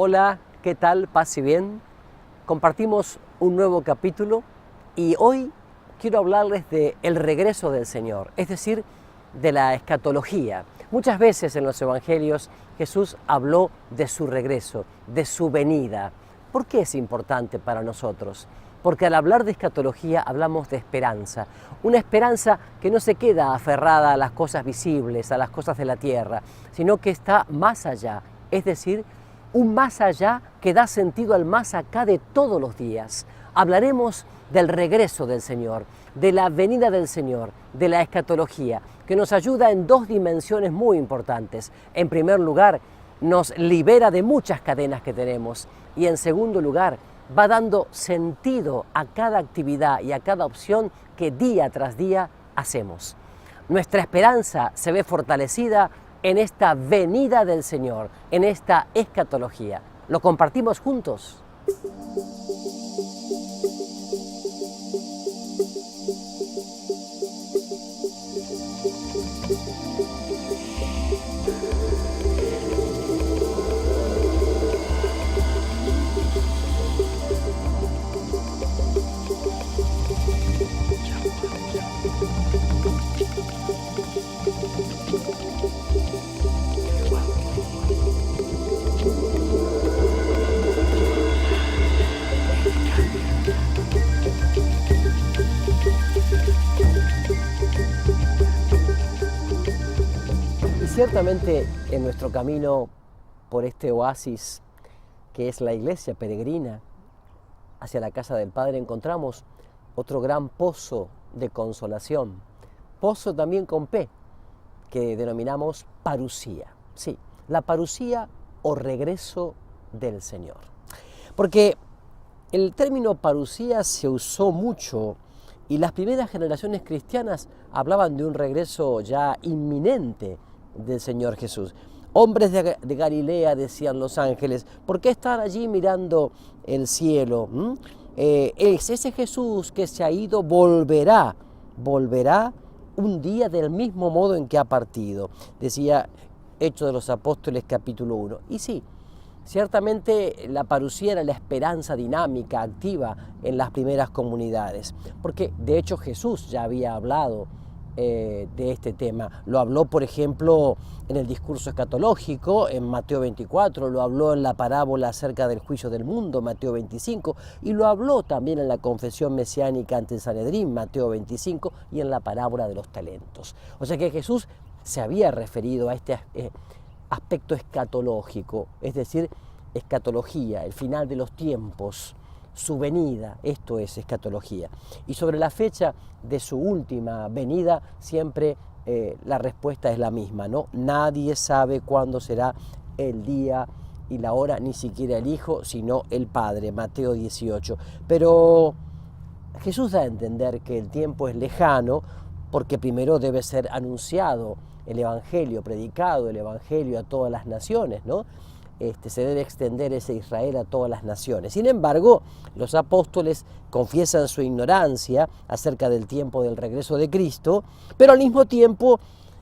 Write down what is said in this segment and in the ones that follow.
Hola, ¿qué tal? Paz y bien. Compartimos un nuevo capítulo y hoy quiero hablarles de el regreso del Señor, es decir, de la escatología. Muchas veces en los evangelios Jesús habló de su regreso, de su venida. ¿Por qué es importante para nosotros? Porque al hablar de escatología hablamos de esperanza, una esperanza que no se queda aferrada a las cosas visibles, a las cosas de la tierra, sino que está más allá, es decir, un más allá que da sentido al más acá de todos los días. Hablaremos del regreso del Señor, de la venida del Señor, de la escatología, que nos ayuda en dos dimensiones muy importantes. En primer lugar, nos libera de muchas cadenas que tenemos y en segundo lugar, va dando sentido a cada actividad y a cada opción que día tras día hacemos. Nuestra esperanza se ve fortalecida en esta venida del Señor, en esta escatología. ¿Lo compartimos juntos? Ciertamente en nuestro camino por este oasis que es la iglesia peregrina hacia la casa del Padre encontramos otro gran pozo de consolación, pozo también con P, que denominamos parusía. Sí, la parusía o regreso del Señor. Porque el término parusía se usó mucho y las primeras generaciones cristianas hablaban de un regreso ya inminente del Señor Jesús. Hombres de Galilea, decían los ángeles, ¿por qué están allí mirando el cielo? Ese Jesús que se ha ido volverá un día del mismo modo en que ha partido, decía Hechos de los Apóstoles capítulo 1. Y sí, ciertamente la parusía era la esperanza dinámica, activa en las primeras comunidades, porque de hecho Jesús ya había hablado de este tema. Lo habló, por ejemplo, en el discurso escatológico, en Mateo 24, lo habló en la parábola acerca del juicio del mundo, Mateo 25, y lo habló también en la confesión mesiánica ante el Sanedrín, Mateo 25, y en la parábola de los talentos. O sea que Jesús se había referido a este aspecto escatológico, es decir, escatología, el final de los tiempos, su venida, esto es escatología. Y sobre la fecha de su última venida, siempre la respuesta es la misma, ¿no? Nadie sabe cuándo será el día y la hora, ni siquiera el Hijo, sino el Padre, Mateo 18. Pero Jesús da a entender que el tiempo es lejano, porque primero debe ser anunciado el Evangelio, predicado el Evangelio a todas las naciones, ¿no? Se debe extender ese Israel a todas las naciones. Sin embargo, los apóstoles confiesan su ignorancia acerca del tiempo del regreso de Cristo, pero al mismo tiempo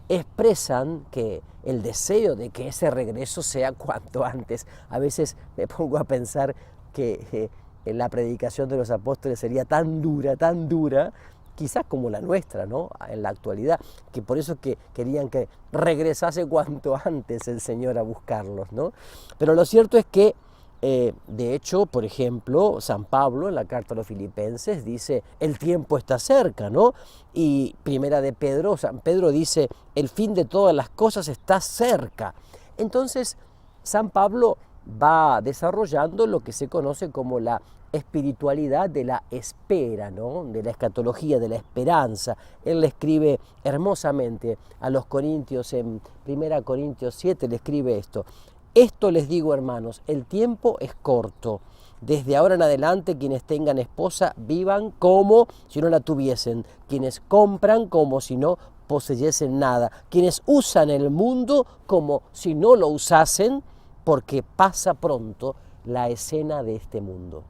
expresan que el deseo de que ese regreso sea cuanto antes. A veces me pongo a pensar que la predicación de los apóstoles sería tan dura, quizás como la nuestra, ¿no? En la actualidad, que por eso que querían que regresase cuanto antes el Señor a buscarlos, ¿no? Pero lo cierto es que, de hecho, por ejemplo, San Pablo en la carta a los Filipenses dice, el tiempo está cerca, ¿no? Y primera de Pedro, San Pedro dice, el fin de todas las cosas está cerca. Entonces, San Pablo va desarrollando lo que se conoce como la espiritualidad de la espera, ¿no? De la escatología, de la esperanza. Él le escribe hermosamente a los corintios, en 1 Corintios 7 le escribe esto. Esto les digo, hermanos, el tiempo es corto. Desde ahora en adelante, quienes tengan esposa, vivan como si no la tuviesen. Quienes compran como si no poseyesen nada. Quienes usan el mundo como si no lo usasen, porque pasa pronto la escena de este mundo.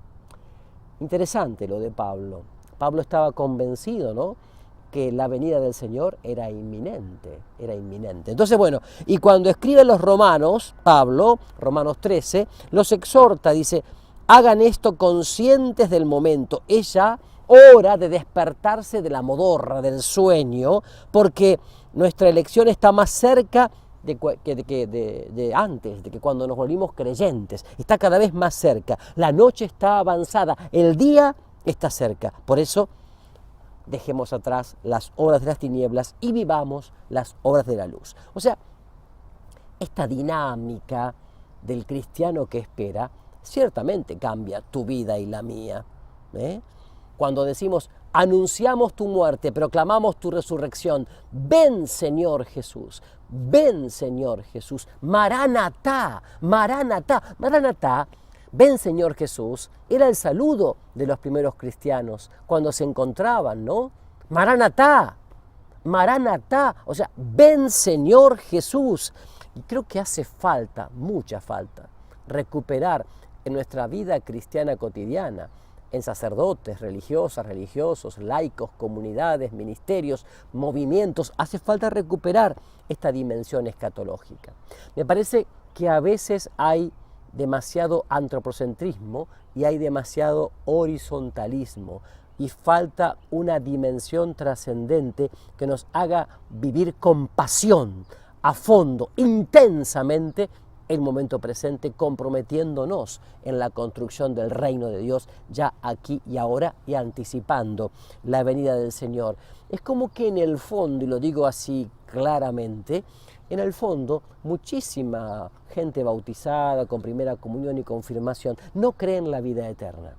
Interesante lo de Pablo. Pablo estaba convencido, ¿no? que la venida del Señor era inminente, era inminente. Entonces, bueno, y cuando escribe los Romanos, Pablo, Romanos 13, los exhorta, dice, hagan esto conscientes del momento, es ya hora de despertarse de la modorra, del sueño, porque nuestra elección está más cerca de antes, de que cuando nos volvimos creyentes, está cada vez más cerca, la noche está avanzada, el día está cerca, por eso dejemos atrás las obras de las tinieblas y vivamos las obras de la luz. O sea, esta dinámica del cristiano que espera ciertamente cambia tu vida y la mía. Cuando decimos, anunciamos tu muerte, proclamamos tu resurrección, ven Señor Jesús, ven Señor Jesús, Maranatá, Maranatá, Maranatá, ven Señor Jesús, era el saludo de los primeros cristianos cuando se encontraban, ¿no? Maranatá, Maranatá, o sea, ven Señor Jesús. Y creo que hace falta, mucha falta, recuperar en nuestra vida cristiana cotidiana, en sacerdotes, religiosas, religiosos, laicos, comunidades, ministerios, movimientos, hace falta recuperar esta dimensión escatológica. Me parece que a veces hay demasiado antropocentrismo y hay demasiado horizontalismo y falta una dimensión trascendente que nos haga vivir con pasión, a fondo, intensamente, el momento presente, comprometiéndonos en la construcción del reino de Dios ya aquí y ahora y anticipando la venida del Señor. Es como que en el fondo, y lo digo así claramente, en el fondo muchísima gente bautizada con primera comunión y confirmación no cree en la vida eterna,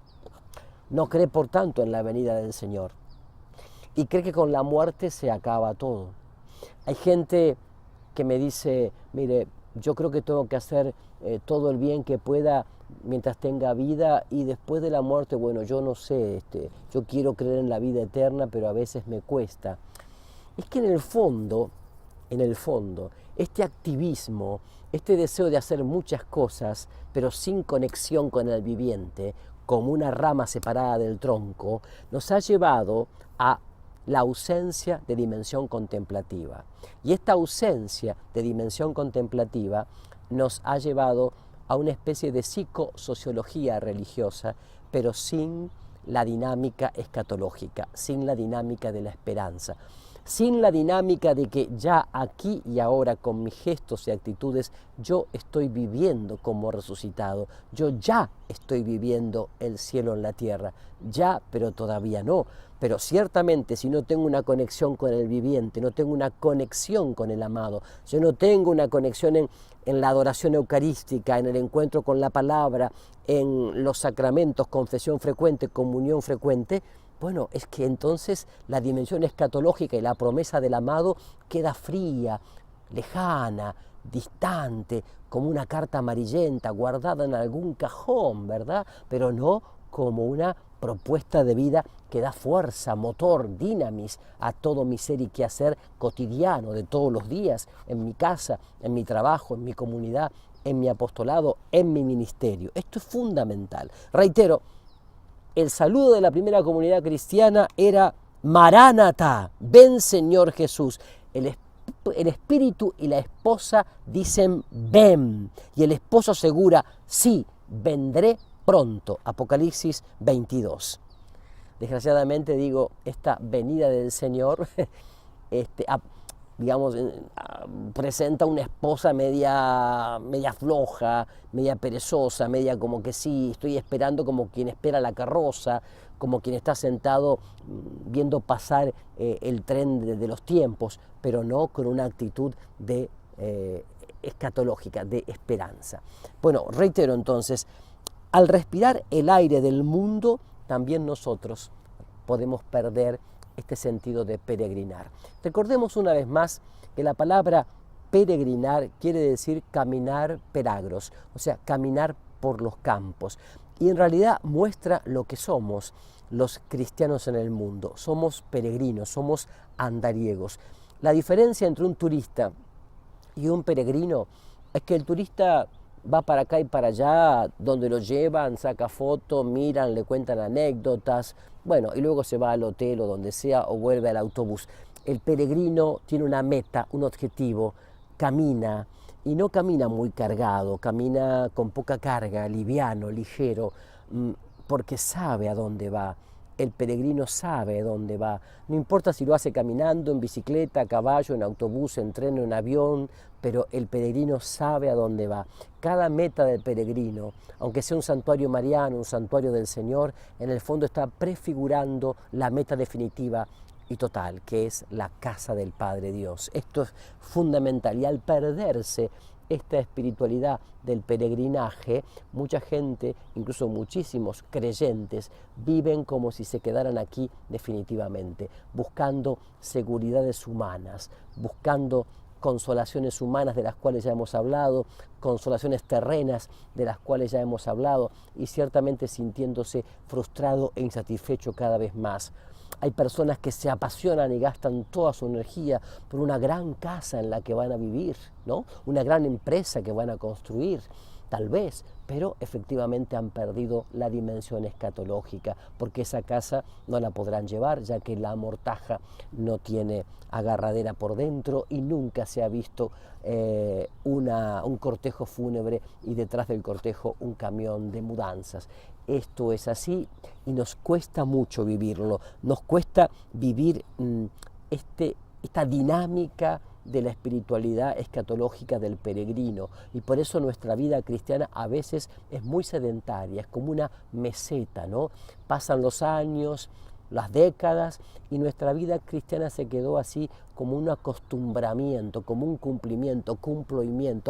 no cree por tanto en la venida del Señor y cree que con la muerte se acaba todo. Hay gente que me dice, mire, yo creo que tengo que hacer todo el bien que pueda mientras tenga vida y después de la muerte, bueno, yo no sé, yo quiero creer en la vida eterna, pero a veces me cuesta. Es que en el fondo, este activismo, este deseo de hacer muchas cosas, pero sin conexión con el viviente, como una rama separada del tronco, nos ha llevado a la ausencia de dimensión contemplativa. Y esta ausencia de dimensión contemplativa nos ha llevado a una especie de psicosociología religiosa, pero sin la dinámica escatológica, sin la dinámica de la esperanza, sin la dinámica de que ya aquí y ahora con mis gestos y actitudes yo estoy viviendo como resucitado, yo ya estoy viviendo el cielo en la tierra, ya, pero todavía no. Pero ciertamente si no tengo una conexión con el viviente, no tengo una conexión con el amado, yo no tengo una conexión en la adoración eucarística, en el encuentro con la palabra, en los sacramentos, confesión frecuente, comunión frecuente, bueno, es que entonces la dimensión escatológica y la promesa del amado queda fría, lejana, distante, como una carta amarillenta guardada en algún cajón, ¿verdad? Pero no como una propuesta de vida que da fuerza, motor, dinamis a todo mi ser y quehacer cotidiano de todos los días, en mi casa, en mi trabajo, en mi comunidad, en mi apostolado, en mi ministerio. Esto es fundamental. Reitero, el saludo de la primera comunidad cristiana era Maranatá, ven Señor Jesús. El espíritu y la esposa dicen ven, y el esposo asegura sí, vendré pronto. Apocalipsis 22. Desgraciadamente digo, esta venida del Señor digamos, presenta una esposa media floja, media perezosa, media como que sí, estoy esperando como quien espera la carroza, como quien está sentado viendo pasar el tren de los tiempos, pero no con una actitud de escatológica, de esperanza. Bueno, reitero entonces, al respirar el aire del mundo, también nosotros podemos perder este sentido de peregrinar. Recordemos una vez más que la palabra peregrinar quiere decir caminar peragros, o sea, caminar por los campos. Y en realidad muestra lo que somos los cristianos en el mundo. Somos peregrinos, somos andariegos. La diferencia entre un turista y un peregrino es que el turista va para acá y para allá, donde lo llevan, saca fotos, miran, le cuentan anécdotas, bueno, y luego se va al hotel o donde sea o vuelve al autobús. El peregrino tiene una meta, un objetivo, camina y no camina muy cargado, camina con poca carga, liviano, ligero, porque sabe a dónde va. El peregrino sabe a dónde va. No importa si lo hace caminando, en bicicleta, a caballo, en autobús, en tren, en avión, pero el peregrino sabe a dónde va. Cada meta del peregrino, aunque sea un santuario mariano, un santuario del Señor, en el fondo está prefigurando la meta definitiva y total, que es la casa del Padre Dios. Esto es fundamental y al perderse esta espiritualidad del peregrinaje, mucha gente, incluso muchísimos creyentes, viven como si se quedaran aquí definitivamente, buscando seguridades humanas, buscando consolaciones humanas de las cuales ya hemos hablado, consolaciones terrenas de las cuales ya hemos hablado y ciertamente sintiéndose frustrado e insatisfecho cada vez más. Hay personas que se apasionan y gastan toda su energía por una gran casa en la que van a vivir, ¿no? Una gran empresa que van a construir, tal vez, pero efectivamente han perdido la dimensión escatológica, porque esa casa no la podrán llevar, ya que la mortaja no tiene agarradera por dentro y nunca se ha visto un cortejo fúnebre y detrás del cortejo un camión de mudanzas. Esto es así y nos cuesta mucho vivirlo, nos cuesta vivir esta dinámica de la espiritualidad escatológica del peregrino y por eso nuestra vida cristiana a veces es muy sedentaria, es como una meseta, ¿no? Pasan los años, las décadas y nuestra vida cristiana se quedó así como un acostumbramiento, como un cumplimiento,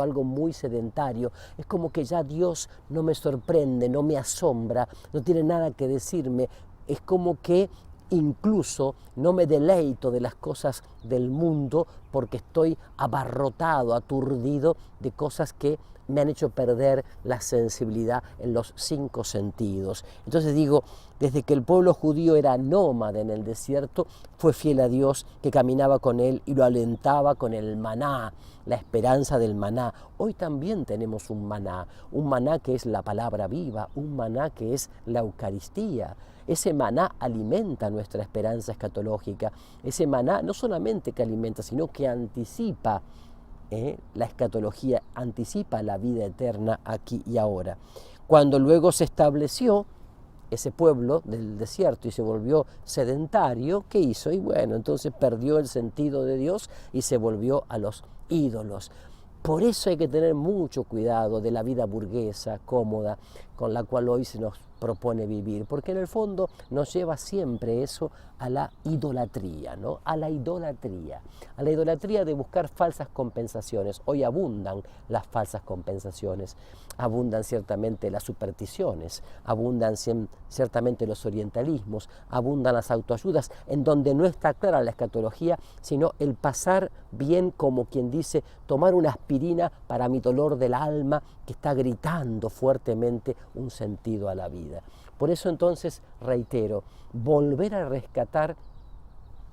algo muy sedentario. Es como que ya Dios no me sorprende, no me asombra, no tiene nada que decirme. Es como que incluso no me deleito de las cosas del mundo porque estoy abarrotado, aturdido de cosas que me han hecho perder la sensibilidad en los 5 sentidos. Entonces digo, desde que el pueblo judío era nómada en el desierto, fue fiel a Dios que caminaba con él y lo alentaba con el maná, la esperanza del maná. Hoy también tenemos un maná que es la palabra viva, un maná que es la Eucaristía. Ese maná alimenta nuestra esperanza escatológica. Ese maná no solamente que alimenta, sino que anticipa la escatología, anticipa la vida eterna aquí y ahora. Cuando luego se estableció ese pueblo del desierto y se volvió sedentario, ¿qué hizo? Y bueno, entonces perdió el sentido de Dios y se volvió a los ídolos. Por eso hay que tener mucho cuidado de la vida burguesa, cómoda, con la cual hoy se nos propone vivir, porque en el fondo nos lleva siempre eso a la idolatría, ¿no? A la idolatría de buscar falsas compensaciones. Hoy abundan las falsas compensaciones, abundan ciertamente las supersticiones, abundan ciertamente los orientalismos, abundan las autoayudas, en donde no está clara la escatología, sino el pasar bien, como quien dice, tomar una aspirina para mi dolor del alma que está gritando fuertemente un sentido a la vida. Por eso entonces, reitero, volver a rescatar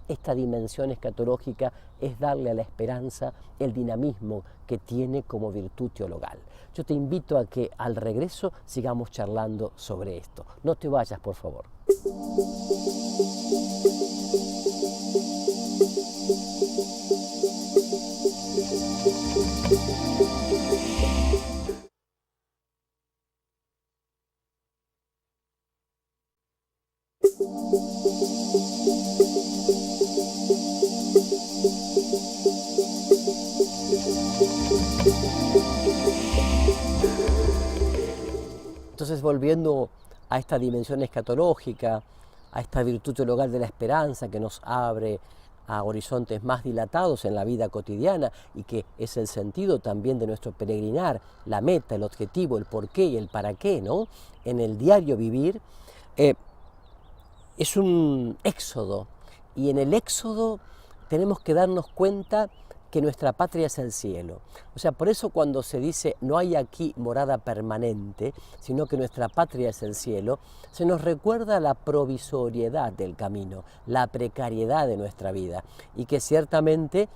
esta dimensión escatológica es darle a la esperanza el dinamismo que tiene como virtud teologal. Yo te invito a que al regreso sigamos charlando sobre esto. No te vayas, por favor. Entonces, volviendo a esta dimensión escatológica, a esta virtud teologal de la esperanza que nos abre a horizontes más dilatados en la vida cotidiana y que es el sentido también de nuestro peregrinar, la meta, el objetivo, el porqué y el para qué, ¿no? En el diario vivir, es un éxodo y en el éxodo tenemos que darnos cuenta que nuestra patria es el cielo. O sea, por eso cuando se dice no hay aquí morada permanente, sino que nuestra patria es el cielo, se nos recuerda la provisoriedad del camino, la precariedad de nuestra vida y que ciertamente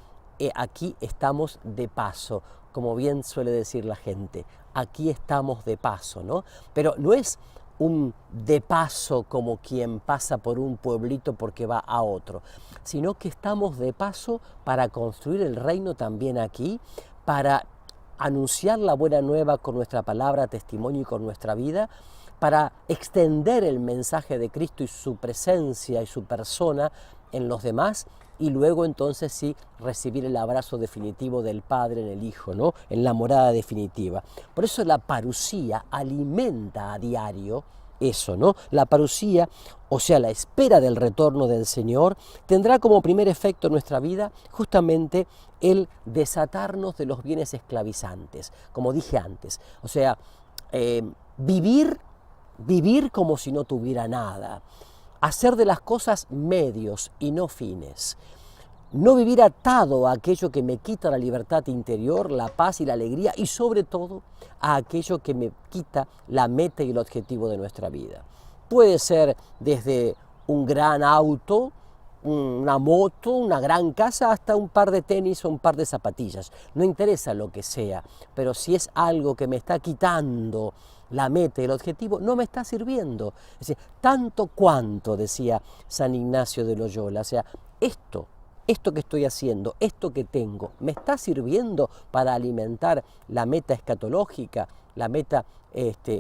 aquí estamos de paso, como bien suele decir la gente, aquí estamos de paso, ¿no? Pero no es un de paso como quien pasa por un pueblito porque va a otro, sino que estamos de paso para construir el reino también aquí, para anunciar la buena nueva con nuestra palabra, testimonio y con nuestra vida, para extender el mensaje de Cristo y su presencia y su persona en los demás, y luego entonces sí recibir el abrazo definitivo del Padre en el Hijo, ¿no? En la morada definitiva. Por eso la parusía alimenta a diario eso, ¿no? La parusía, o sea, la espera del retorno del Señor, tendrá como primer efecto en nuestra vida justamente el desatarnos de los bienes esclavizantes, como dije antes. O sea, vivir como si no tuviera nada, hacer de las cosas medios y no fines, no vivir atado a aquello que me quita la libertad interior, la paz y la alegría, y sobre todo a aquello que me quita la meta y el objetivo de nuestra vida. Puede ser desde un gran auto, una moto, una gran casa, hasta un par de tenis o un par de zapatillas. No interesa lo que sea, pero si es algo que me está quitando la meta y el objetivo, no me está sirviendo. Es decir, tanto cuanto, decía San Ignacio de Loyola, o sea, esto que estoy haciendo, esto que tengo, ¿me está sirviendo para alimentar la meta escatológica, la meta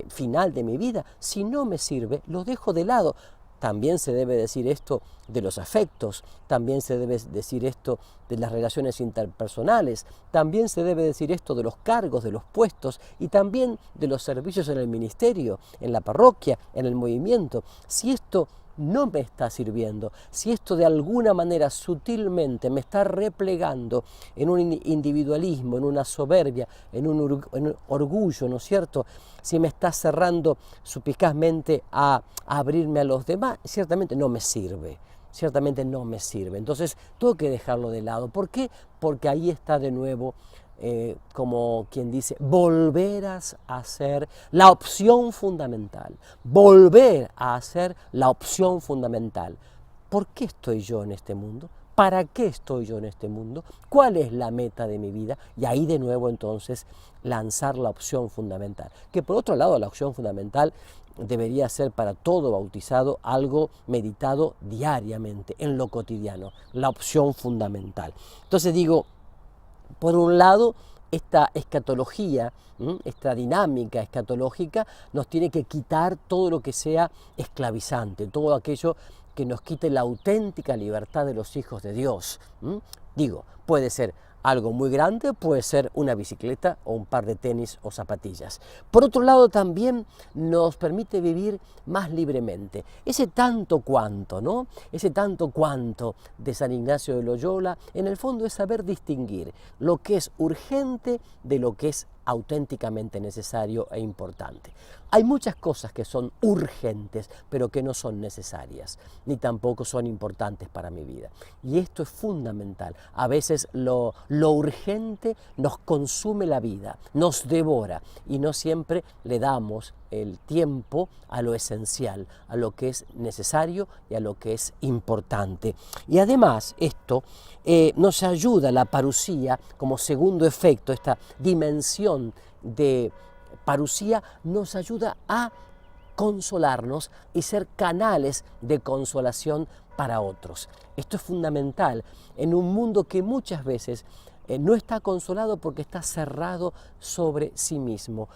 final de mi vida? Si no me sirve, lo dejo de lado. También se debe decir esto de los afectos, también se debe decir esto de las relaciones interpersonales, también se debe decir esto de los cargos, de los puestos y también de los servicios en el ministerio, en la parroquia, en el movimiento. Si esto no me está sirviendo, si esto de alguna manera sutilmente me está replegando en un individualismo, en una soberbia, en un orgullo, ¿no es cierto? Si me está cerrando suspicazmente a abrirme a los demás, ciertamente no me sirve. Ciertamente no me sirve. Entonces tengo que dejarlo de lado. ¿Por qué? Porque ahí está de nuevo, como quien dice, volver a hacer la opción fundamental. Volver a hacer la opción fundamental. ¿Por qué estoy yo en este mundo? ¿Para qué estoy yo en este mundo? ¿Cuál es la meta de mi vida? Y ahí de nuevo entonces lanzar la opción fundamental. Que por otro lado la opción fundamental debería ser para todo bautizado algo meditado diariamente, en lo cotidiano, la opción fundamental. Entonces digo, por un lado, esta escatología, esta dinámica escatológica nos tiene que quitar todo lo que sea esclavizante, todo aquello que nos quite la auténtica libertad de los hijos de Dios. Digo, puede ser algo muy grande, puede ser una bicicleta o un par de tenis o zapatillas. Por otro lado, también nos permite vivir más libremente. Ese tanto cuanto, ¿no? Ese tanto cuanto de San Ignacio de Loyola, en el fondo es saber distinguir lo que es urgente de lo que es auténticamente necesario e importante. Hay muchas cosas que son urgentes, pero que no son necesarias, ni tampoco son importantes para mi vida. Y esto es fundamental. A veces lo urgente nos consume la vida, nos devora, y no siempre le damos el tiempo a lo esencial, a lo que es necesario y a lo que es importante. Y además esto nos ayuda, la parusía, como segundo efecto, esta dimensión de parusía nos ayuda a consolarnos y ser canales de consolación para otros. Esto es fundamental en un mundo que muchas veces no está consolado porque está cerrado sobre sí mismo,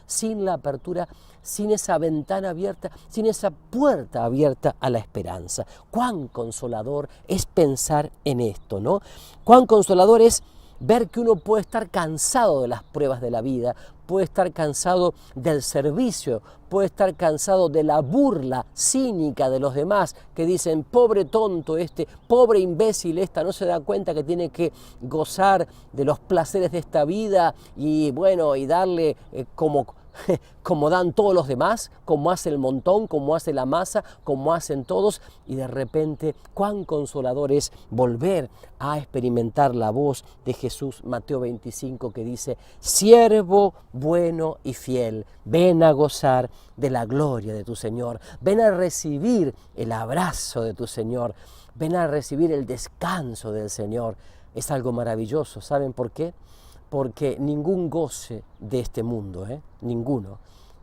sin la apertura, sin esa ventana abierta, sin esa puerta abierta a la esperanza. Cuán consolador es pensar en esto, ¿no? Cuán consolador es ver que uno puede estar cansado de las pruebas de la vida, puede estar cansado del servicio, puede estar cansado de la burla cínica de los demás que dicen, pobre tonto este, pobre imbécil esta, no se da cuenta que tiene que gozar de los placeres de esta vida y bueno, y darle como dan todos los demás, como hace el montón, como hace la masa, como hacen todos, y de repente cuán consolador es volver a experimentar la voz de Jesús, Mateo 25, que dice, siervo bueno y fiel, ven a gozar de la gloria de tu Señor, ven a recibir el abrazo de tu Señor, ven a recibir el descanso del Señor. es algo maravilloso. ¿Saben por qué? Porque ningún goce de este mundo, ninguno,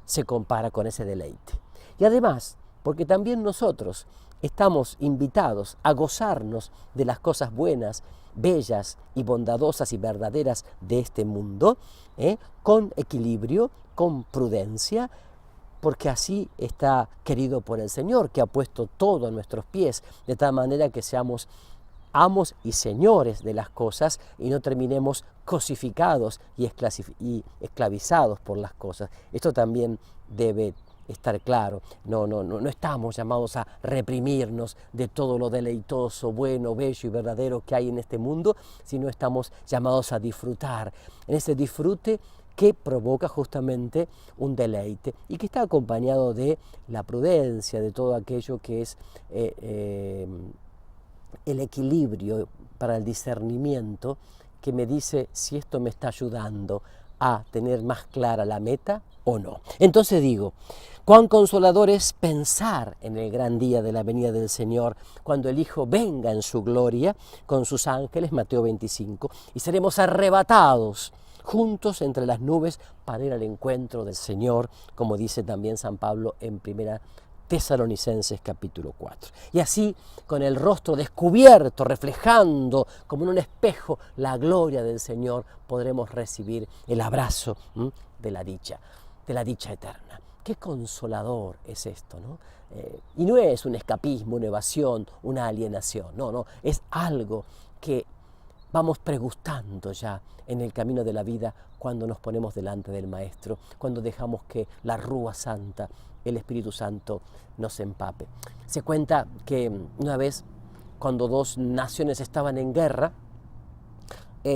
se compara con ese deleite. Y además, porque también nosotros estamos invitados a gozarnos de las cosas buenas, bellas y bondadosas y verdaderas de este mundo, con equilibrio, con prudencia, porque así está querido por el Señor, que ha puesto todo a nuestros pies, de tal manera que seamos amos y señores de las cosas y no terminemos cosificados y esclavizados por las cosas. Esto también debe estar claro. No estamos llamados a reprimirnos de todo lo deleitoso, bueno, bello y verdadero que hay en este mundo, sino estamos llamados a disfrutar. En ese disfrute que provoca justamente un deleite y que está acompañado de la prudencia, de todo aquello que es el equilibrio para el discernimiento, que me dice si esto me está ayudando a tener más clara la meta o no. Entonces digo, cuán consolador es pensar en el gran día de la venida del Señor, cuando el Hijo venga en su gloria con sus ángeles, Mateo 25, y seremos arrebatados juntos entre las nubes para ir al encuentro del Señor, como dice también San Pablo en 1 Tesalonicenses capítulo 4. Y así, con el rostro descubierto, reflejando como en un espejo la gloria del Señor, podremos recibir el abrazo de la dicha eterna. Qué consolador es esto, ¿no? Y no es un escapismo, una evasión, una alienación, no, es algo que vamos pregustando ya en el camino de la vida cuando nos ponemos delante del Maestro, cuando dejamos que la Rúa Santa, el Espíritu Santo, nos empape. Se cuenta que una vez, cuando dos naciones estaban en guerra,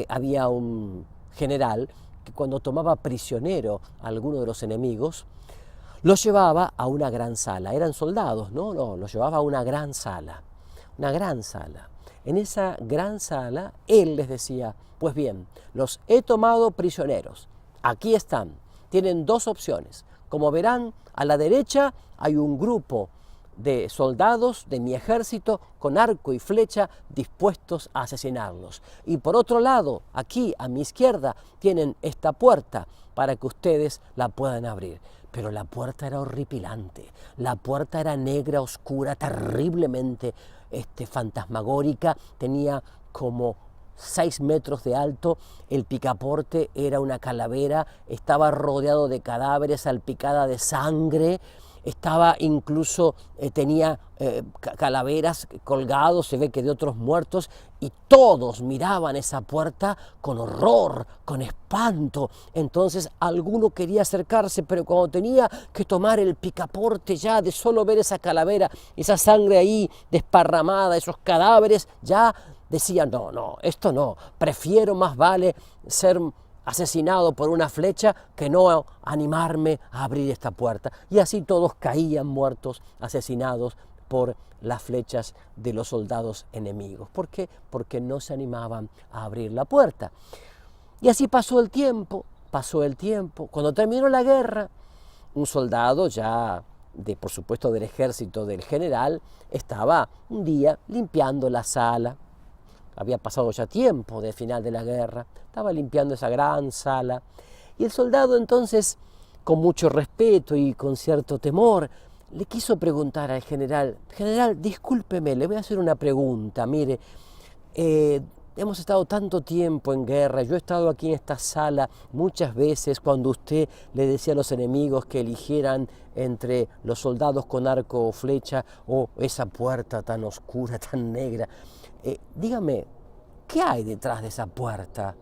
había un general que cuando tomaba prisionero a alguno de los enemigos, los llevaba a una gran sala. Eran soldados, no, los llevaba a una gran sala. En esa gran sala, él les decía, pues bien, los he tomado prisioneros, aquí están, tienen dos opciones. Como verán, a la derecha hay un grupo de soldados de mi ejército con arco y flecha dispuestos a asesinarlos. Y por otro lado, aquí a mi izquierda, tienen esta puerta para que ustedes la puedan abrir. Pero la puerta era horripilante, la puerta era negra, oscura, terriblemente fantasmagórica, tenía como 6 metros de alto, el picaporte era una calavera, estaba rodeado de cadáveres, salpicada de sangre, estaba incluso, tenía calaveras colgados, se ve que de otros muertos, y todos miraban esa puerta con horror, con espanto. Entonces alguno quería acercarse, pero cuando tenía que tomar el picaporte ya de solo ver esa calavera, esa sangre ahí desparramada, esos cadáveres, ya decía, no, esto no, prefiero más vale ser asesinado por una flecha que no animarme a abrir esta puerta. Y así todos caían muertos, asesinados por las flechas de los soldados enemigos. ¿Por qué? Porque no se animaban a abrir la puerta. Y así pasó el tiempo. Cuando terminó la guerra, un soldado ya, por supuesto del ejército del general, estaba un día limpiando la sala. Había pasado ya tiempo del final de la guerra, estaba limpiando esa gran sala. Y el soldado entonces, con mucho respeto y con cierto temor, le quiso preguntar al general, discúlpeme, le voy a hacer una pregunta, mire, hemos estado tanto tiempo en guerra, yo he estado aquí en esta sala muchas veces cuando usted le decía a los enemigos que eligieran entre los soldados con arco o flecha o esa puerta tan oscura, tan negra. Dígame, ¿qué hay detrás de esa puerta?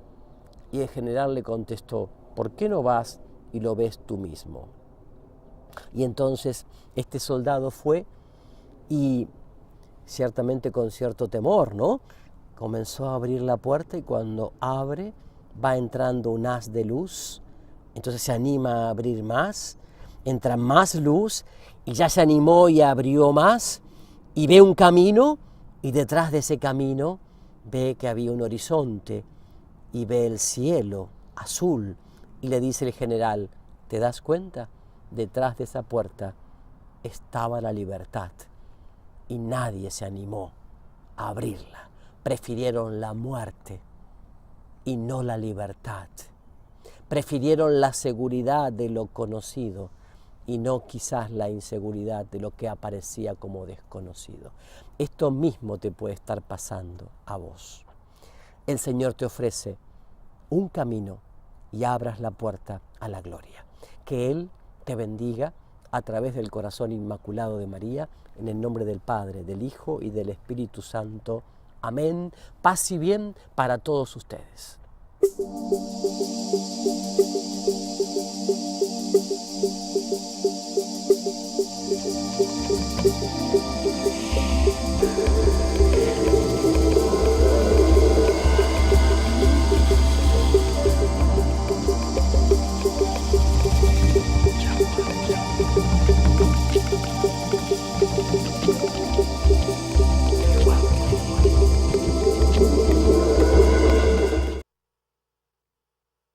Y el general le contestó, ¿por qué no vas y lo ves tú mismo? Y entonces este soldado fue y ciertamente con cierto temor, ¿no? Comenzó a abrir la puerta y cuando abre va entrando un haz de luz, entonces se anima a abrir más, entra más luz y ya se animó y abrió más y ve un camino y detrás de ese camino ve que había un horizonte y ve el cielo azul y le dice el general, ¿te das cuenta? Detrás de esa puerta estaba la libertad y nadie se animó a abrirla prefirieron la muerte y no la libertad. Prefirieron la seguridad de lo conocido y no quizás la inseguridad de lo que aparecía como desconocido. Esto mismo te puede estar pasando a vos. El Señor te ofrece un camino y abras la puerta a la gloria. Que Él te bendiga a través del corazón inmaculado de María, en el nombre del Padre, del Hijo y del Espíritu Santo. Amén. Paz y bien para todos ustedes.